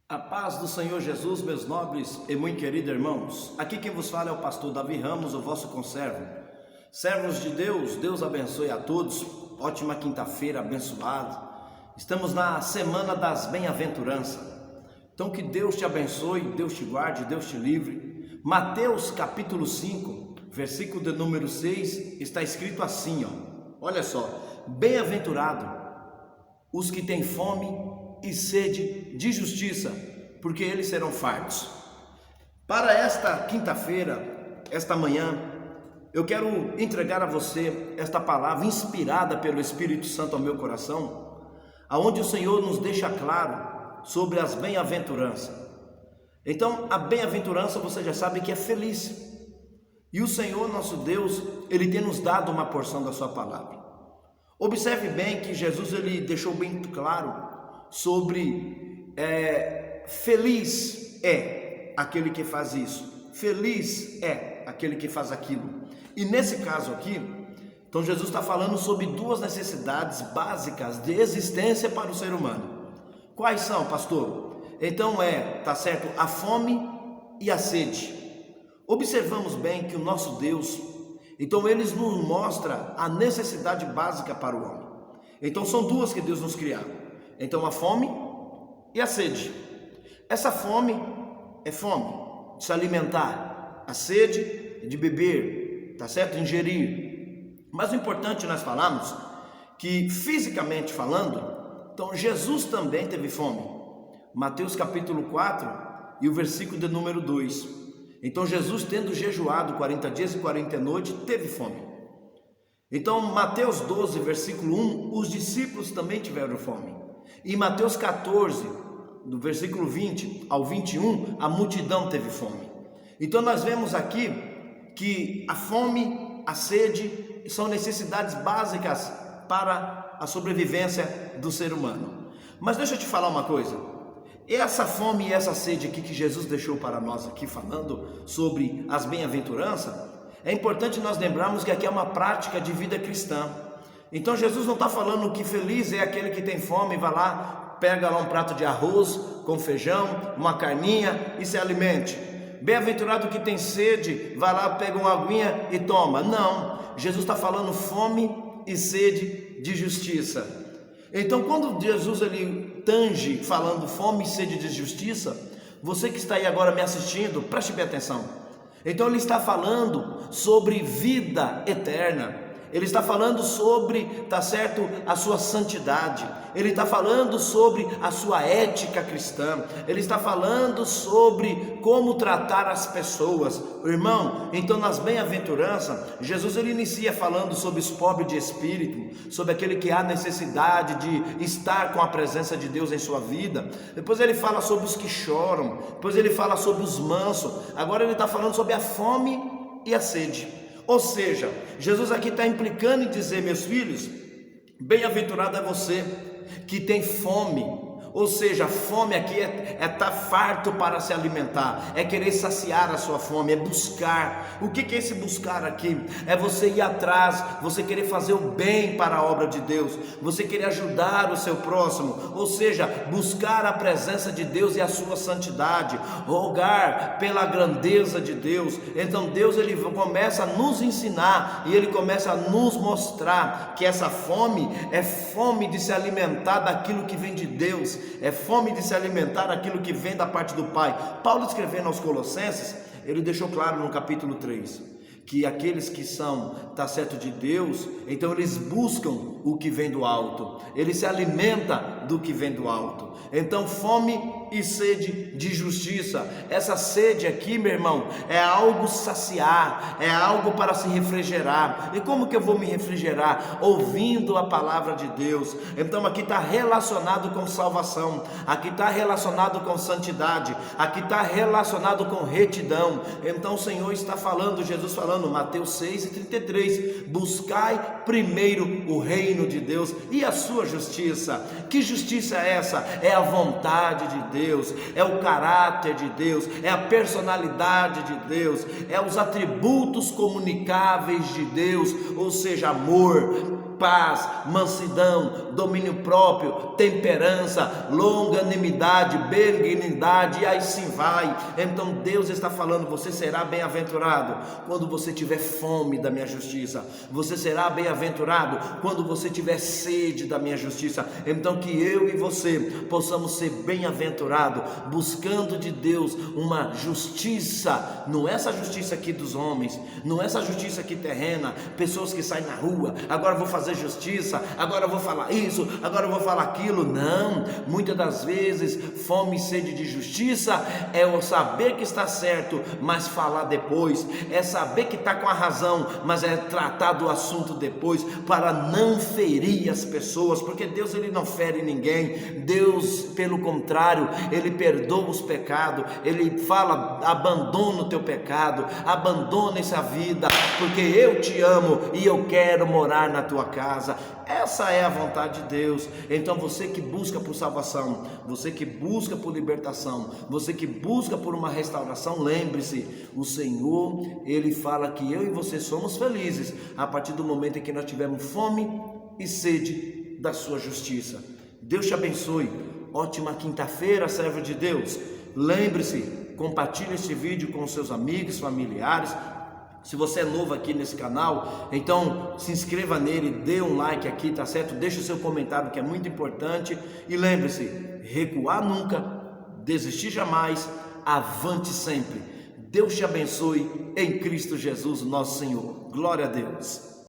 A paz do Senhor Jesus, meus nobres e muito queridos irmãos. Aqui quem vos fala é o pastor Davi Ramos, o vosso conservo. Servos de Deus, Deus abençoe a todos. Ótima quinta-feira, abençoado. Estamos na semana das bem-aventuranças. Então que Deus te abençoe, Deus te guarde, Deus te livre. Mateus capítulo 5, versículo de número 6, está escrito assim, olha só: bem-aventurado os que têm fome e sede de justiça, porque eles serão fartos. Para esta quinta-feira, esta manhã, eu quero entregar a você esta palavra inspirada pelo Espírito Santo ao meu coração, aonde o Senhor nos deixa claro sobre as bem-aventuranças. Então, a bem-aventurança você já sabe que é feliz, e o Senhor nosso Deus, Ele tem nos dado uma porção da sua palavra. Observe bem que Jesus ele deixou bem claro sobre feliz é aquele que faz isso, feliz é aquele que faz aquilo. E nesse caso aqui, então Jesus está falando sobre duas necessidades básicas de existência para o ser humano. Quais são, pastor? Então tá certo, a fome e a sede. Observamos bem que o nosso Deus, então ele nos mostra a necessidade básica para o homem. Então são duas que Deus nos criou. Então a fome e a sede. Essa fome é fome de se alimentar, a sede é de beber, tá certo? Ingerir. Mas o importante nós falamos que fisicamente falando, então Jesus também teve fome. Mateus capítulo 4 e o versículo de número 2. Então Jesus, tendo jejuado 40 dias e 40 noites, teve fome. Então Mateus 12 versículo 1, os discípulos também tiveram fome. Em Mateus 14, do versículo 20 ao 21, a multidão teve fome. Então nós vemos aqui que a fome, a sede são necessidades básicas para a sobrevivência do ser humano. Mas deixa eu te falar uma coisa. Essa fome e essa sede aqui que Jesus deixou para nós aqui, falando sobre as bem-aventuranças, é importante nós lembrarmos que aqui é uma prática de vida cristã. Então Jesus não está falando que feliz é aquele que tem fome e vai lá, pega lá um prato de arroz com feijão, uma carninha e se alimente. Bem-aventurado que tem sede, vai lá, pega uma aguinha e toma. Não, Jesus está falando fome e sede de justiça. Então quando Jesus ele tange falando fome e sede de justiça, você que está aí agora me assistindo, preste bem atenção. Então ele está falando sobre vida eterna. Ele está falando sobre, tá certo, a sua santidade. Ele está falando sobre a sua ética cristã. Ele está falando sobre como tratar as pessoas. Irmão, então nas bem-aventuranças, Jesus ele inicia falando sobre os pobres de espírito, sobre aquele que há necessidade de estar com a presença de Deus em sua vida. Depois ele fala sobre os que choram. Depois ele fala sobre os mansos. Agora ele está falando sobre a fome e a sede. Ou seja, Jesus aqui está implicando em dizer, meus filhos, bem-aventurado é você que tem fome. Ou seja, a fome aqui é estar farto para se alimentar, é querer saciar a sua fome, é buscar. O que é esse buscar aqui? É você ir atrás, você querer fazer o bem para a obra de Deus, você querer ajudar o seu próximo, ou seja, buscar a presença de Deus e a sua santidade, rogar pela grandeza de Deus. Então Deus ele começa a nos ensinar e ele começa a nos mostrar que essa fome é fome de se alimentar daquilo que vem de Deus, é fome de se alimentar daquilo que vem da parte do Pai. Paulo escrevendo aos Colossenses, ele deixou claro no capítulo 3, que aqueles que são, tá certo, de Deus, então eles buscam o que vem do alto, eles se alimentam do que vem do alto. Então fome e sede de justiça, essa sede aqui, meu irmão, é algo saciar, é algo para se refrigerar. E como que eu vou me refrigerar? Ouvindo a palavra de Deus. Então aqui está relacionado com salvação, aqui está relacionado com santidade, aqui está relacionado com retidão. Então o Senhor está falando, Jesus falando, Mateus 6:33, buscai primeiro o reino de Deus e a sua justiça. Que justiça é essa? É a vontade de Deus, é o caráter de Deus, é a personalidade de Deus, é os atributos comunicáveis de Deus, ou seja, amor, paz, mansidão, domínio próprio, temperança, longanimidade, benignidade, e aí sim vai. Então Deus está falando: você será bem-aventurado quando você tiver fome da minha justiça, você será bem-aventurado quando você tiver sede da minha justiça. Então que eu e você possamos ser bem-aventurados, buscando de Deus uma justiça, não é essa justiça aqui dos homens, não é essa justiça aqui terrena, pessoas que saem na rua, agora vou fazer justiça, agora vou falar isso, agora vou falar aquilo. Não, muitas das vezes fome e sede de justiça é o saber que está certo, mas falar depois, é saber que está com a razão, mas é tratar do assunto depois, para não ferir as pessoas, porque Deus, ele não fere ninguém. Deus, pelo contrário, ele perdoa os pecados, ele fala: abandona o teu pecado, abandona essa vida, porque eu te amo e eu quero morar na tua casa. Essa é a vontade de Deus. Então você que busca por salvação, você que busca por libertação, você que busca por uma restauração, lembre-se, o Senhor, ele fala que eu e você somos felizes a partir do momento em que nós tivermos fome e sede da sua justiça. Deus te abençoe. Ótima quinta-feira, servo de Deus. Lembre-se, compartilhe esse vídeo com seus amigos, familiares. Se você é novo aqui nesse canal, então se inscreva nele, dê um like aqui, tá certo? Deixe o seu comentário, que é muito importante. E lembre-se, recuar nunca, desistir jamais, avante sempre. Deus te abençoe em Cristo Jesus, nosso Senhor. Glória a Deus.